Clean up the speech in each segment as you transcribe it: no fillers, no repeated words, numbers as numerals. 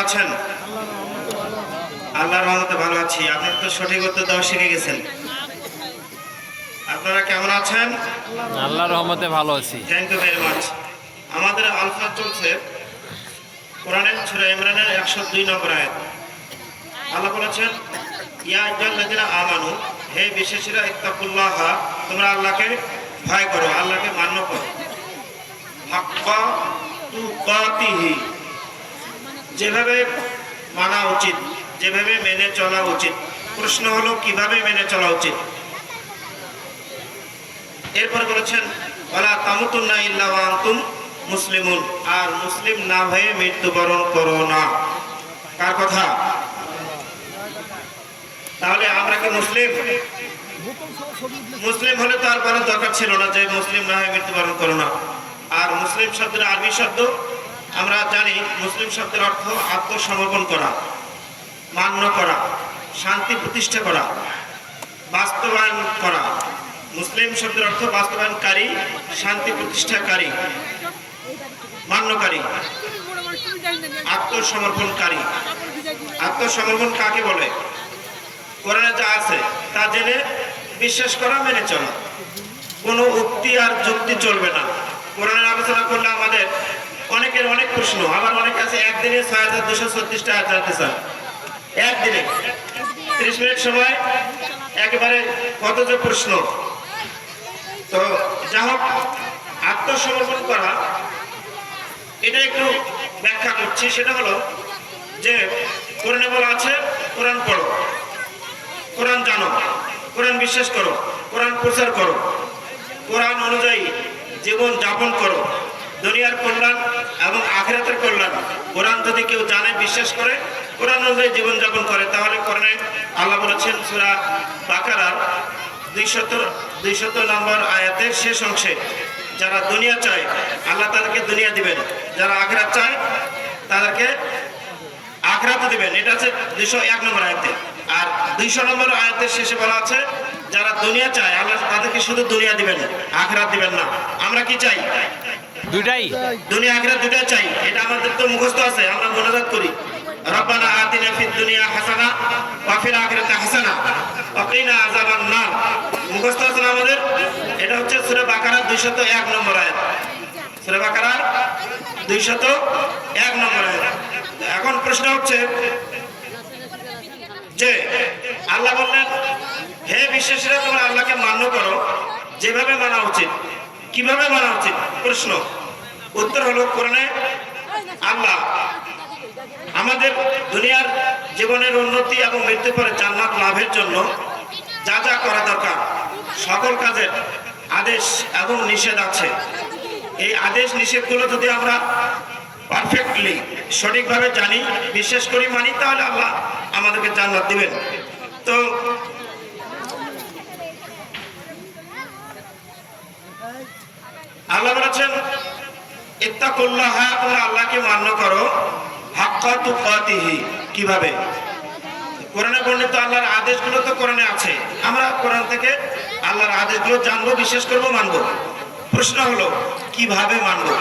আছেন? আল্লাহর রহমতে ভালো আছি। আপনারা তো সঠিক উত্তর দেওয়া শিখে গেছেন। আপনারা কেমন আছেন? আল্লাহর রহমতে ভালো আছি। Thank you very much. আমাদের আলোচনা চলছে কোরআনের সূরা ইমরানের 102 নম্বর আয়াত। আল্লাহ বলেছেন, ইয়া আইয়ুহাল্লাযীনা আমানু, হে বিশ্বাসীরা, ইত্তাকুল্লাহ, তোমরা আল্লাহকে ভয় করো, আল্লাহকে মান্য করো। হাক্কা তুকাতিহি, যেভাবে মানা উচিত, যেভাবে মেনে চলা উচিত। প্রশ্ন হলো কিভাবে মেনে চলা উচিত। এরপর বলেছেন, ওয়ালা তামুতুন্না ইল্লা ওয়া আনতুম মুসলিমুন, আর মুসলিম না হয়ে মৃত্যুবরণ করো না। কার কথা? তাহলে আমরা কি মুসলিম? মুসলিম হলে তো আর বলার দরকার ছিল না যে মুসলিম না হয়ে মৃত্যুবরণ করো না। আর মুসলিম শব্দের আরবি শব্দ আমরা জানি, মুসলিম শব্দের অর্থ আত্মসমর্পণ করা, মান্য করা, শান্তি প্রতিষ্ঠা করা, বাস্তবায়ন করা। মুসলিম শব্দের অর্থ বাস্তবায়নকারী, শান্তি প্রতিষ্ঠাকারী, মান্যকারী, আত্মসমর্পণকারী। আত্মসমর্পণ কাকে বলে? কোরআনে যা আছে তা জেনে বিশ্বাস করা, মেনে চলা। কোনো উক্তি আর যুক্তি চলবে না। কোরআনের আলোচনা করলে আমাদের অনেকের অনেক প্রশ্ন, আবার অনেক আছে একদিনে 6236টা আয়াত জানতে চান। একদিনে 30 মিনিট সময় একেবারে কত যে প্রশ্ন। তো যা হোক, আত্মসমর্পণ করা, এটা একটু ব্যাখ্যা করছি। সেটা হলো যে কোরআনে বলা আছে কোরআন পড়ো, কোরআন জানো, কোরআন বিশ্বাস করো, কোরআন প্রচার করো, কোরআন অনুযায়ী জীবন যাপন করো। দুনিয়ার কল্যাণ এবং আখিরাতের কল্যাণ কোরআন যদি কেউ জানে, বিশ্বাস করে, কোরআন অনুযায়ী জীবন যাপন করে, তাহলে কোরআনে আল্লাহ বলেছেন সূরা বাকারার 200 নম্বর আয়াতের শেষ অংশে, যারা দুনিয়া চায় আল্লাহ তাদেরকে দুনিয়া দিবেন, যারা আখিরাত চায় তাদেরকে আখিরাত দিবেন। এটা আছে 201 নম্বর আয়াতে। আর 200 নম্বর আয়াতের শেষে বলা আছে, যারা দুনিয়া চায় আল্লাহ তাদেরকে শুধু দুনিয়া দিবেন, আখিরাত দিবেন না। আমরা কি চাই? দুটাই, দুনিয়া আখিরাত দুটাই চাই। এটা আমাদের তো মুখস্থ আছে, আমরা মোনাজাত করি, রব্বানা আতিনা ফিদ দুনিয়া হাসানা ওয়া ফিল আখিরাতি হাসানা ওয়া কিনা আযাবান নার। মুখস্থ আছে না আমাদের? এটা হচ্ছে সূরা বাকারার 201 নম্বর আয়াত। সূরা বাকারার 201 নম্বর আয়াত। এখন প্রশ্ন হচ্ছে যে আল্লাহ বললেন, হে বিশ্বাসীরা, তোমরা আল্লাহকে মান্য করো, যেভাবে মানা উচিত। কিভাবে মানা উচিত? প্রশ্ন। উত্তর হলো, কোরআনে আল্লাহ আমাদের দুনিয়ার জীবনের উন্নতি এবং মৃত্যুর পরে জান্নাত লাভের জন্য যা যা করা দরকার সকল কাজের আদেশ এবং নিষেধ আছে। এই আদেশ নিষেধগুলো যদি আমরা পারফেক্টলি, সঠিকভাবে জানি, বিশ্বাস করি, মানি, তাহলে আল্লাহ আমাদেরকে জান্নাত দিবেন। তো আল্লাহ বলেছেন, ইত্তাকুল্লাহ, তোমরা আল্লাহকে মান্য করো, হাক্কা তুকাতিহি। কিভাবে? কোরআনে বর্ণিত আল্লাহর আদেশগুলো তো কোরআনে আছে। আমরা কোরআন থেকে আল্লাহর আদেশগুলো জানবো, বিশ্বাস করবো, মানবো। প্রশ্ন হলো কিভাবে মানবো,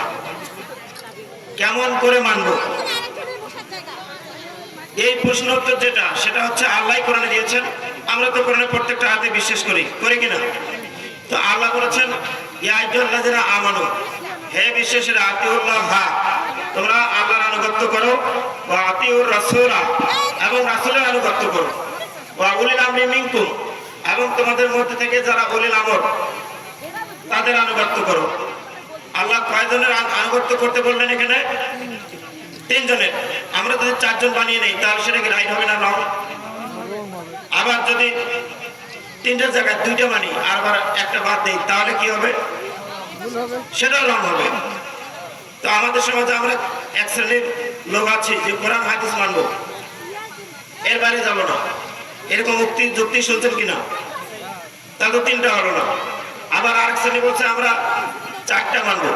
কেমন করে মানবো? এই প্রশ্ন উত্তর যেটা, সেটা হচ্ছে আল্লাহ কোরআনে দিয়েছেন। আমরা তো কোরআনের প্রত্যেকটা আয়াতে বিশ্বাস করি, করি কিনা? তো আল্লাহ বলেছেন, ইয়া আইয়ুহাল্লাযীনা আমানু, হে বিশ্বাসীরা, আতিউল্লাহ, তোমরা আল্লাহর আনুগত্য করো, ওয়া আতিউর রাসূলা, এবং রাসূলের আনুগত্য করো, ওয়া উলিল আমরি মিনকুম, এবং তোমাদের মধ্যে থেকে যারা উলিল আমর তাদের আনুগত্য করো। আল্লাহ কয়জনের আনুগত্য করতে বললেন এখানে? 3 জনের। আমরা যদি 4 জন বানিয়ে নেই তাহলে সেটা কি রাইট হবে না? নয়। আবার যদি 3টার জায়গায় 2টা মানি আর আবার একটা বাদ দেই, তাহলে কি হবে? সেটাও রং হবে। তো আমাদের সমাজে আমরা এক শ্রেণীর লোক আছি যে কোরআন হাদিস মানবো, এর বাইরে যাবো না। এরকম যুক্তি শুনছেন কিনা? তাহলে তো 3টা হলো না। আবার আরেক শ্রেণী বলছে আমরা 4টা মানবো,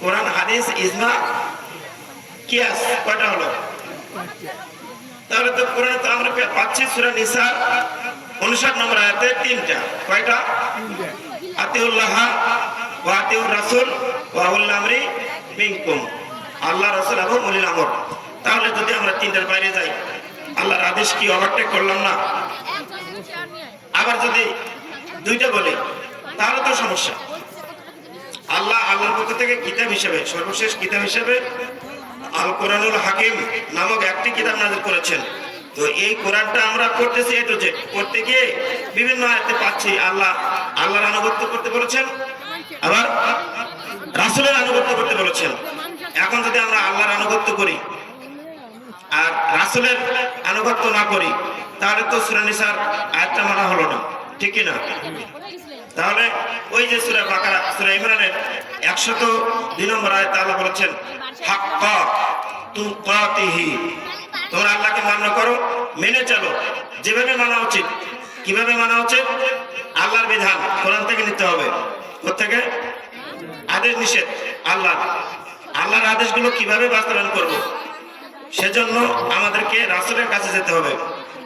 কোরআন হাদিস ইজমা কিয়াস। কয়টা হলো? তাহলে তো কোরআনে তো আমরা পাচ্ছি সূরা নিসা 59 নম্বর আয়াতে 3টা। কয়টা? আতিউল্লাহ ওয়া আতিউর রাসূল ওয়া উলিল আমরি মিনকুম, আল্লাহ রাসূল এবং উলিল আমর। তাহলে যদি আমরা তিনটার বাইরে যাই, আল্লাহর আদেশ কি ওভারটেক করলাম না? আবার যদি দুইটা বলি তাহলে তো সমস্যা। আল্লাহর পক্ষ থেকে কিতাব হিসেবে, সর্বশেষ কিতাব হিসেবে আল কোরআনুল হাকিম নামক একটি কিতাব নাযিল করেছেন। তো এই কোরআনটা আমরা পড়তেছি, এ টু জেড পড়তে গিয়ে বিভিন্ন আয়াতে পাচ্ছি আল্লাহর আনুগত্য করতে বলেছেন, আবার রাসূলের আনুগত্য করতে বলেছেন। এখন যদি আমরা আল্লাহর আনুগত্য করি আর রাসূলের আনুগত্য না করি, তাহলে তো সূরা নিসার আয়াতটা মানা হলো না, ঠিক কি না? তাহলে ওই যে সূরা বাকারা, সূরা ইমরানের 102 নম্বর আয়াতে আল্লাহ বলেছেন হাক্কা তুকাতিহি, তোমরা আল্লাহকে মান্য করো, মেনে চলো যেভাবে মানা উচিত। কিভাবে মানা উচিত? আল্লাহর বিধান কোরআন থেকে নিতে হবে। কোত্থেকে? আদেশ নিষেধ আল্লাহর আদেশগুলো কিভাবে বাস্তবায়ন করব, সেজন্য আমাদেরকে রাসূলের কাছে যেতে হবে।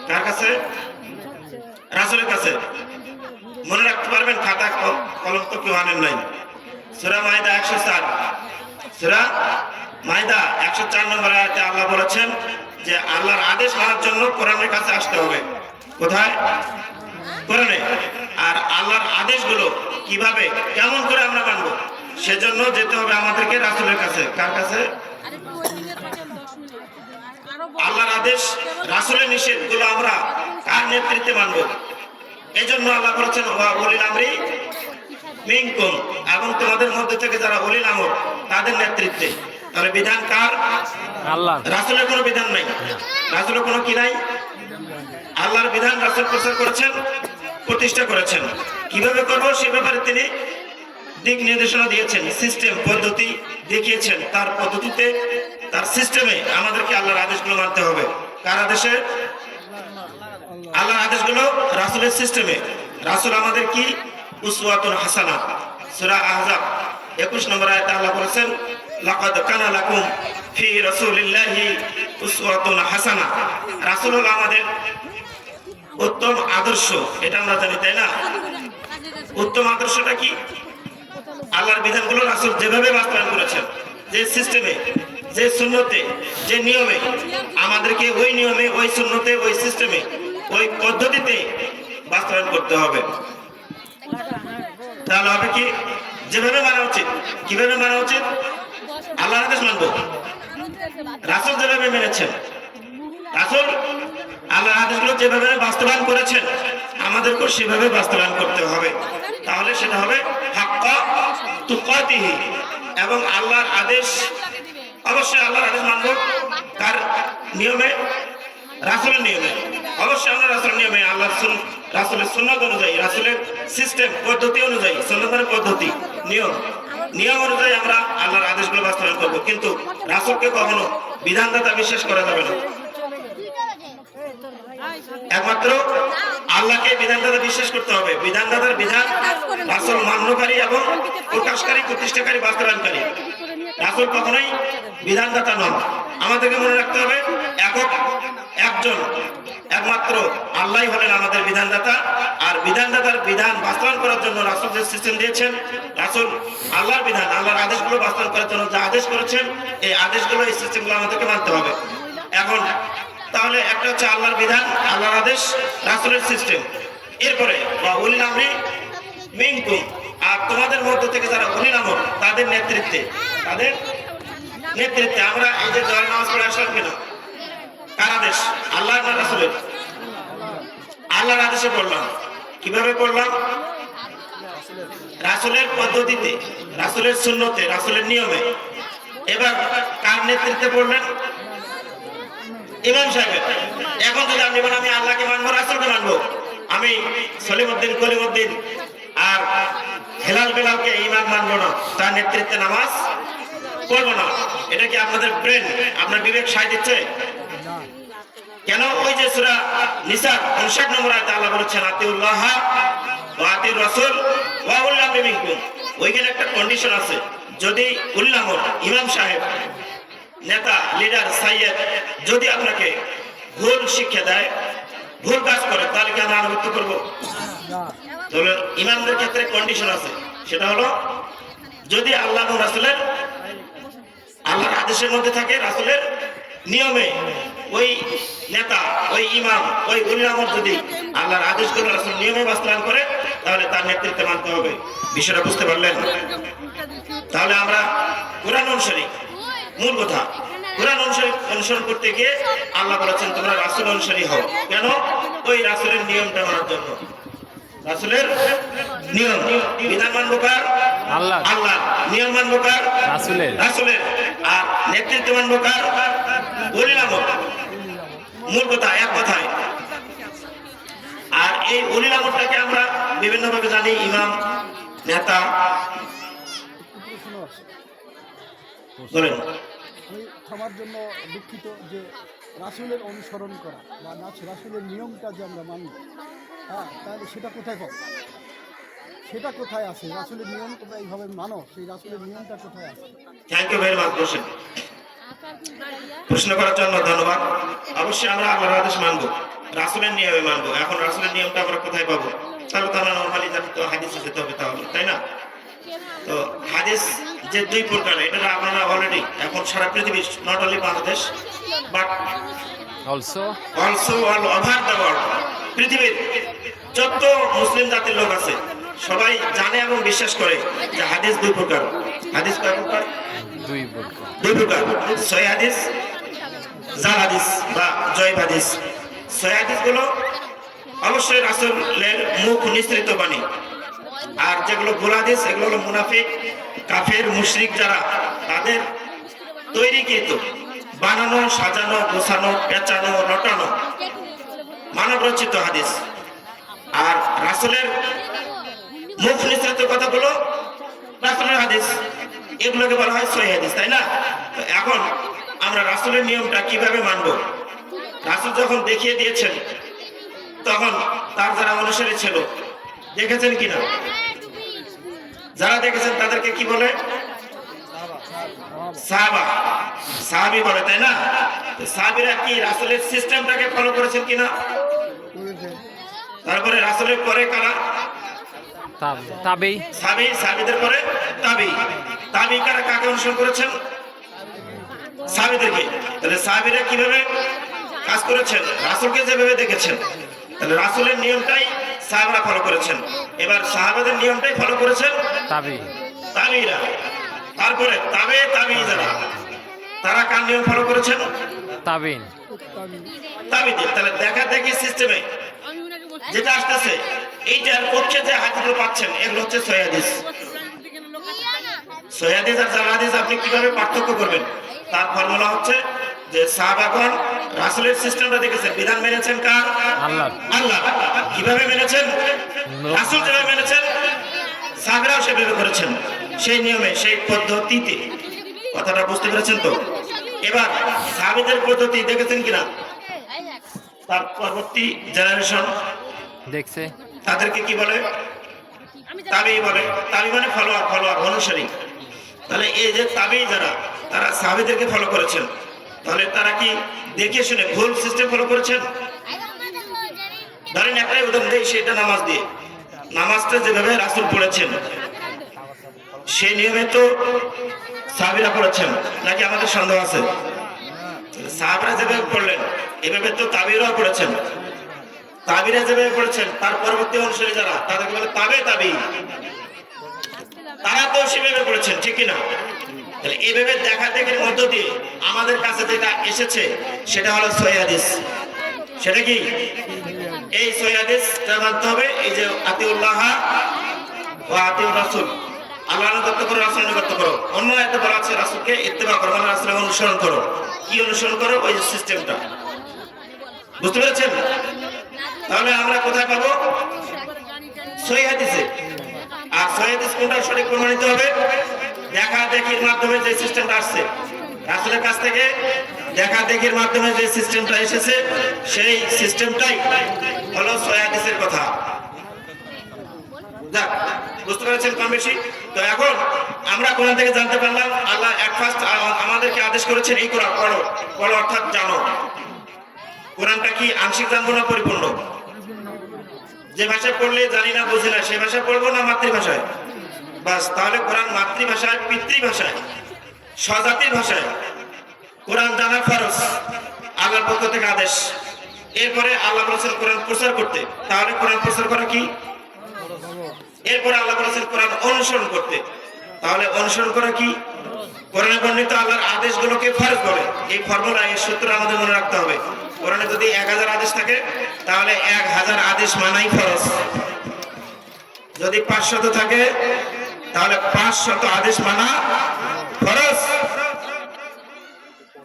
কার কাছে? রাসূলের কাছে। মনে রাখতে পারবেন, খাতা কলম তো কেউ আনেন নাই। সূরা মাইদা 104, সূরা মাইদা 104 নম্বর আয়াতে আল্লাহ বলেছেন যে আল্লাহর আদেশ মানার জন্য কোরআনের কাছে আসতে হবে। কোথায়? কোরআনে। আর আল্লাহর আদেশগুলো কিভাবে, কেমন করে আমরা মানব, সেজন্য যেতে হবে আমাদেরকে রাসূলের কাছে। কার কাছে? আল্লাহর আদেশ, রাসূলের নিষেধগুলো আমরা কার নেতৃত্বে মানব? এজন্য আল্লাহ বলেছেন ওয়া উলিল আমরি মিনকুম, এবং তোমাদের মধ্যে থেকে যারা উলিল আমর তাদের নেতৃত্বে। তাহলে বিধান কার? আল্লাহ। রাসূলের কোনো বিধান নাই, রাসূলের কোনো কি নাই? আল্লাহর বিধান রাসূল প্রচার করেছেন, প্রতিষ্ঠা করেছেন। কিভাবে করব সে ব্যাপারে তিনি দিক নির্দেশনা দিয়েছেন, সিস্টেম পদ্ধতি দেখিয়েছেন। তার পদ্ধতিতে, তার সিস্টেমে আমাদেরকে আল্লাহর আদেশগুলো মানতে হবে। কার আদেশে? আল্লাহর আদেশগুলো রাসূলের সিস্টেমে। রাসূল আমাদের কি? উসওয়াতুন হাসানা। সূরা আহজাব 21 নম্বর আয়াতে আল্লাহ বলেছেন লাকাদ কানা লাকুম ফি রাসূলিল্লাহি উসওয়াতুন হাসানা। রাসূল হলো আমাদের উত্তম আদর্শ, এটা আমরা জানি, তাই না? উত্তম আদর্শটা কি? আল্লাহর বিধানগুলো রাসূল যেভাবে বাস্তবায়ন করেছেন, যে সিস্টেমে, যে সুন্নতে, যে নিয়মে, আমাদেরকে ওই নিয়মে, ওই সুন্নতে, ওই সিস্টেমে, ওই পদ্ধতিতে বাস্তবায়ন করতে হবে। তাহলে হবে কি? যেভাবে মানা উচিত। কিভাবে মানা উচিত? আল্লাহর আদেশ মানবো। রাসূল যেভাবে মেনেছেন, রাসূল আল্লাহর আদেশগুলো যেভাবে বাস্তবায়ন করেছেন, আমাদেরকেও সেভাবে বাস্তবায়ন করতে হবে। তাহলে সেটা হবে হাক্কা তুকাতিহি। এবং আল্লাহর আদেশ, অবশ্যই আল্লাহর আদেশ মানবো তার নিয়মে, রাসূলের নিয়মে। অবশ্যই আমরা রাসূলের নিয়মে, রাসূলের সুন্নাত অনুযায়ী, রাসূলের সিস্টেম পদ্ধতি অনুযায়ী, সুন্নাতের পদ্ধতি, নিয়ম অনুযায়ী আমরা আল্লাহর আদেশগুলো বাস্তবায়ন করব। কিন্তু রাসূলকে কখনো বিধানদাতা বিশ্বাস করা যাবে না। একমাত্র আল্লাহকে বিধানদাতা বিশ্বাস করতে হবে। বিধানদাতার বিধান রাসূল মান্যকারী এবং প্রকাশকারী, প্রতিষ্ঠাকারী, বাস্তবায়নকারী। রাসূল কখনোই বিধানদাতা নন। আমাদেরকে মনে রাখতে হবে একজন, একমাত্র আল্লাহই হলেন আমাদের বিধানদাতা। আর বিধানদাতার বিধান বাস্তবায়ন করার জন্য রাসূল যে সিস্টেম দিয়েছেন, রাসূল আল্লাহর বিধান, আল্লাহর আদেশগুলো বাস্তবায়ন করার জন্য যা আদেশ করেছেন, এই আদেশগুলো, এই সিস্টেমগুলো আমাদেরকে মানতে হবে। এখন তাহলে একটা হচ্ছে আল্লাহর বিধান, আল্লাহর আদেশ, রাসূলের সিস্টেম। এরপরে ওয়া উলিল আমরি মিনকুম, আর তোমাদের মধ্য থেকে যারা উলিল আমর তাদের নেতৃত্বে, আমরা এই যে জয় নামাজ পড়ে আসলাম কেন? কার আদেশ? আল্লাহ না রাসূলের? আল্লাহর আদেশে পড়লাম। কিভাবে পড়লাম? রাসূলের পদ্ধতিতে, রাসূলের সুন্নতে, রাসূলের নিয়মে। এবার কার নেতৃত্বে পড়লেন? ইমাম সাহেব। এখন যদি আপনি বলেন আমি আল্লাহকে মানবো, রাসূলকে মানবো, আমি সলিমউদ্দিন, কলিমউদ্দিন আর হেলাল বেলালকে ইমাম মানবো না, তার নেতৃত্বে নামাজ পড়বো না, এটা কি আপনাদের ব্রেন, আপনার বিবেক সায় দিচ্ছে? কেন? ওই যে সূরা নিসা 59 নম্বর আয়াতে আল্লাহ বলেছেন আতিউল্লাহ ওয়া আতিউর রাসূল ওয়া উলিল আমরি মিনকুম। ওইখানে একটা কন্ডিশন আছে, যদি উলিল আমর, ইমাম সাহেব, নেতা, লিডার, সাইয়্যেদ যদি আপনাকে ভুল শিক্ষা দেয়, ভুল কাজ করে, তাহলে কি আমরা আনুগত্য করবো? তাহলে ইমামদের ক্ষেত্রে কন্ডিশন আছে, সেটা হলো যদি আল্লাহ এবং রাসূলের, আল্লাহর আদেশের মধ্যে থাকে, রাসূলের নিয়মে, ওই নেতা, ওই ইমাম, ওই উলিল আমর যদি আল্লাহর আদেশগুলো রাসূলের নিয়মে বাস্তবায়ন করে, তাহলে তার নেতৃত্বে মানতে হবে। বিষয়টা বুঝতে পারলেন? তাহলে আমরা কোরআন অনুসারী, মূল কথা কোরআন অনুসরণ করতে গিয়ে আল্লাহ বলেছেন তোমরা রাসূল অনুসারী হও। কেন? ওই রাসূলের নিয়মটা মানার জন্য। রাসূলের নিয়ম বিধান মানবো কার? আল্লাহ। আল্লাহ। নিয়ম মানবো কার? রাসূলের। আর নেতৃত্ব মানবো কার? উলিল আমর। মূল কথা এক কথায়। আর এই উলিল আমরটাকে আমরা বিভিন্ন ভাবে জানি, ইমাম, নেতা। বলেন। আমি ক্ষমার জন্য দুঃখিত যে রাসূলের অনুসরণ করা বা রাসূলের নিয়মটা যে আমরা মানি, হ্যাঁ, তাহলে সেটা কোথায় পাবো? সেটা কোথায় আছে? রাসূলের নিয়ম তোমরা এইভাবে মানো, সেই রাসূলের নিয়মটা কোথায় আছে? Thank you very much. বসেন। প্রশ্ন করার জন্য ধন্যবাদ। অবশ্যই আমরা আল্লাহর আদেশ মানবো, রাসূলের নিয়মে মানবো। এখন রাসূলের নিয়মটা আমরা কোথায় পাবো? তাহলে তো আমরা নরমালি জানি তো হাদিসে যেতে হবে, তাহলে তাই না? তো হাদিস যে দুই প্রকার, এটা আপনারা অলরেডি এখন সারা পৃথিবী, not only Bangladesh but also all over the world, পৃথিবীর যত মুসলিম জাতির লোক আছে সবাই জানে এবং বিশ্বাস করে যে হাদিস দুই প্রকার। হাদিস কয় প্রকার? দুই প্রকার। সহিহ হাদিস, জাল হাদিস বা জয়ীফ হাদিস। সহিহ হাদিস গুলো অবশ্যই রাসূলের মুখ নিঃসৃত বাণী, আর যেগুলো ভুল হাদিস এগুলো হলো মুনাফিক, কাফের, মুশরিক যারা, তাদের তৈরিকৃত, বানানো, সাজানো, গোছানো, পেঁচানো, লটানো, মানব রচিত হাদিস। আর রাসূলের মুখ নিঃসৃত কথাগুলো রাসূলের হাদিস, এগুলোকে বলা হয় সহিহ হাদিস, তাই না? তো এখন আমরা রাসূলের নিয়মটা কিভাবে মানবো? রাসূল যখন দেখিয়ে দিয়েছেন, তখন তার যারা অনুসারী ছিল, দেখেছেন কিনা? যারা দেখেছেন তাদেরকে কি বলে? সাহাবা, সাহাবী বলে, তাই না? তো সাহাবীরা কি রাসূলের সিস্টেমটাকে ফলো করেছেন কিনা? তারপরে রাসূলের পরে কারা? তাবেঈ। সাহাবীদের পরে তাবেঈ। তাবেঈ কারা কাকে অনুসরণ করেছেন? সাহাবীদেরকে। তাহলে সাহাবীরা কিভাবে কাজ করেছেন? রাসূলকে যেভাবে দেখেছেন, তাহলে রাসূলের নিয়মটাই সাহাবারা ফলো করেছেন। এবার সাহাবাদের নিয়মটাই ফলো করেছেন তাবেঈরা। তারপরে তাবেঈ যারা, তারা কার নিয়ম ফলো করেছেন? তাবেঈদের। তাহলে দেখা দেখি সিস্টেমে যেটা আসতেছে, এইটার পক্ষে যে হাদিসগুলো পাচ্ছেন এগুলো হচ্ছে সহিহ হাদিস। সহিহ হাদিস আর জাল হাদিস আপনি কিভাবে পার্থক্য করবেন? তার ফর্মুলা হচ্ছে যে সাহাবাগণ রাসূলের সিস্টেমটা দেখেছেন, বিধান মেনেছেন কার? আল্লাহ। কিভাবে মেনেছেন? রাসূল যেভাবে মেনেছেন সাহাবারাও সেভাবে করেছেন, সেই নিয়মে, সেই পদ্ধতিতে। কথাটা বুঝতে পেরেছেন তো? এবার সাহাবীদের পদ্ধতি দেখেছেন কিনা? তার পরবর্তী জেনারেশন দেখছে, তাদেরকে কি বলে? তাবেঈ বলে। তাবেঈ মানে ফলোয়ার, অনুসারী। তাহলে এই যে তাবেঈ যারা, তারা সাহাবীদেরকে ফলো করেছেন, তাহলে তারা কি দেখে শুনে ভুল সিস্টেম ফলো করেছেন? ধরেন একটাই উদাহরণ দেই, সেটা নামাজ দিয়ে। নামাজটা যেভাবে রাসূল পড়েছেন সেই নিয়মে তো সাহাবীরা পড়েছেন, নাকি আমাদের সন্দেহ আছে? সাহাবীরা যেভাবে পড়লেন এভাবে তো তাবেঈরাও পড়েছেন। তাবেঈরা যেভাবে পড়েছেন তার পরবর্তী অনুসারী যারা, তাদেরকে বলে তাবেঈ। তারা তো সেভাবে পড়েছেন, ঠিক কিনা? তাহলে এইভাবে দেখা দেখির মধ্য দিয়ে আমাদের কাছে যেটা এসেছে সেটা হলো সহিহ হাদিস। সেটা কি? এই সহিহ হাদিসটা মানতে হবে। এই যে আতিউল্লাহ ওয়া আতিউর রাসূল, আল্লাহর আনুগত্য করো, রাসূলের আনুগত্য করো। অন্য আয়াতে বলা আছে রাসূলকে ইত্তেবা করো, মানে রাসূলের অনুসরণ করো। কি অনুসরণ করো? ওই যে সিস্টেমটা। বুঝতে পেরেছেন? তাহলে আমরা কোথায় পাবো? সহিহ হাদিসে। আর সহিহ হাদিস কোনটা সঠিক প্রমাণিত হবে? দেখা দেখির মাধ্যমে যে সিস্টেমটা আসছে রাসূলের কাছ থেকে, দেখা দেখির মাধ্যমে যে সিস্টেমটা এসেছে সেই সিস্টেমটাই হলো সহিহ হাদিসের কথা। যাক, বুঝতে পেরেছেন কম বেশি? তো এখন আমরা কোরআন থেকে জানতে পারলাম আল্লাহ এক ফার্স্ট আমাদেরকে আদেশ করেছেন এই কোরআন পড়ো, অর্থাৎ জানো। কোরআনটা কি আংশিক জানবো না পরিপূর্ণ? যে ভাষায় পড়লে জানি না, বুঝি না, সে ভাষায় পড়বো না মাতৃভাষায়? বাস, তাহলে কোরআন মাতৃভাষায়, পিতৃভাষায়, স্বজাতির ভাষায় কোরআন জানা ফরজ। আল্লাহ আল্লাহর পক্ষ থেকে আদেশ। এরপরে আল্লাহ বলেছেন কোরআন প্রচার করতে, তাহলে কোরআন প্রচার করা কি? এরপরে আল্লাহ বলেছেন কোরআন অনুসরণ করতে, তাহলে অনুসরণ করা কি? কোরআনে বর্ণিত আল্লাহর আদেশগুলোকে ফরজ বলে। এই ফর্মুলা, এই সূত্র আমাদের মনে রাখতে হবে। কোরআনে যদি 1000 আদেশ থাকে তাহলে 1000 আদেশ মানাই ফরজ। যদি 500 থাকে তাহলে 500 আদেশ মানা ফরজ।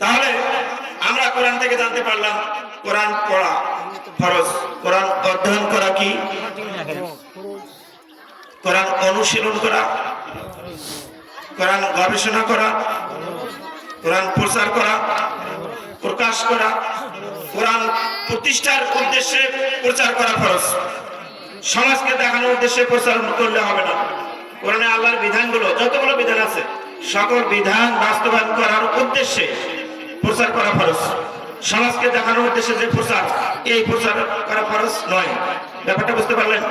তাহলে আমরা কোরআন থেকে জানতে পারলাম কোরআন পড়া ফরজ, কোরআন অধ্যয়ন করা কি? কোরআন অনুশীলন করা, কোরআন গবেষণা করা, কোরআন প্রচার করা, প্রকাশ করা, কোরআন প্রতিষ্ঠার উদ্দেশ্যে প্রচার করা ফরজ। সমাজকে দেখানোর উদ্দেশ্যে প্রচার করলে হবে না। কোরআনে আল্লাহর বিধানগুলো, যতগুলো বিধান আছে সকল বিধান বাস্তবায়ন করার উদ্দেশ্যে প্রচার করা ফরজ। সমাজকে দেখানোর উদ্দেশ্যে যে প্রচার, এই প্রচার করা ফরজ নয়। ব্যাপারটা বুঝতে পারলেন?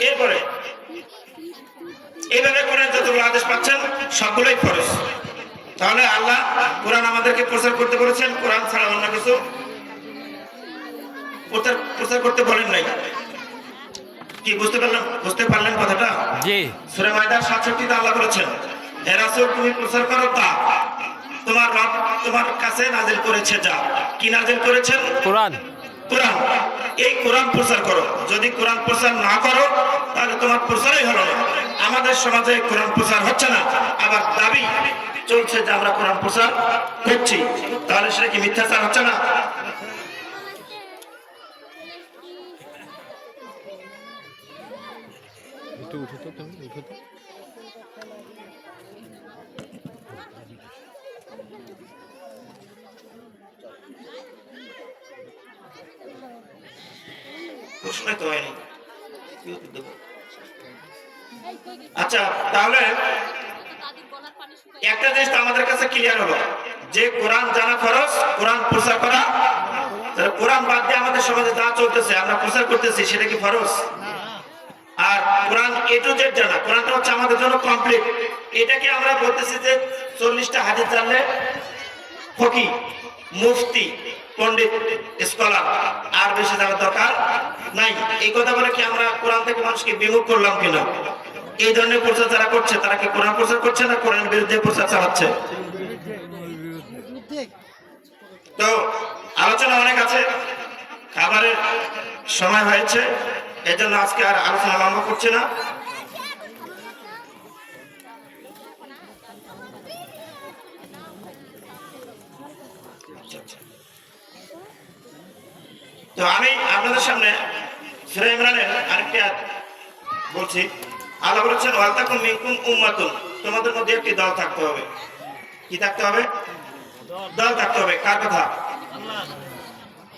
এরপরে এইভাবে কোরআন যতগুলো আদেশ পাচ্ছেন সবগুলোই ফরজ। তাহলে আল্লাহ কোরআন আমাদেরকে প্রচার করতে বলেছেন, কোরআন ছাড়া অন্য কিছু প্রচার করতে বলেন নাই। কি বুঝতে পারলেন? বুঝতে পারলেন কথাটা? জি। সূরা মাইদার 67 আল্লাহ বলেছেন, হে রাসূল তুমি প্রচার করো তা তোমার রব তোমার কাছে নাজিল করেছে। যা কি নাজিল করেছেন? কোরআন। কোরআন। এই কোরআন প্রচার করো। যদি কোরআন প্রচার না করো তাহলে তোমার প্রচারই হলো না। আমাদের সমাজে কোরআন প্রচার হচ্ছে না, আবার দাবি চলছে যে আমরা কোরআন প্রচার করছি, তাহলে সেটা কি মিথ্যাচার হচ্ছে না? একটু উঠো তো, তুমি উঠো তো। প্রশ্নই তো হয়নি। আচ্ছা, তাহলে একটা জিনিস তো আমাদের কাছে ক্লিয়ার হলো যে কোরআন জানা ফরজ, কোরআন প্রচার করা। কোরআন বাদ দিয়ে আমাদের সমাজে যা চলতেছে আমরা প্রচার করতেছি সেটা কি ফরজ? আর কোরআন এ টু জেড জানা, কোরআনটা হচ্ছে আমাদের জন্য কমপ্লিট। এটাকে আমরা বলতেছি যে 40টা হাদিস জানলে ফকি, মুফতি, পণ্ডিত, স্কলার, আর বেশি জানার দরকার নাই। এই কথা বলে কি আমরা কোরআন থেকে মানুষকে বিমুখ করলাম কিনা? এই ধরনের প্রচার যারা করছে তারা কি কোরআন প্রচার করছে না কোরআনের বিরুদ্ধে প্রচার চালাচ্ছে? তো আলোচনা অনেক আছে, খাবারের সময় হয়েছে, এজন্য আজকে আর আলোচনা লম্বা করছে না। তো আমি আপনাদের সামনে সূরা ইমরানের আরেকটি আয়াত বলছি। আল্লাহ বলেছেন ওয়ালতাকুম মিনকুম উম্মাতুন, তোমাদের মধ্যে একটি দল থাকতে হবে। কি থাকতে হবে? দল থাকতে হবে। কার কথা?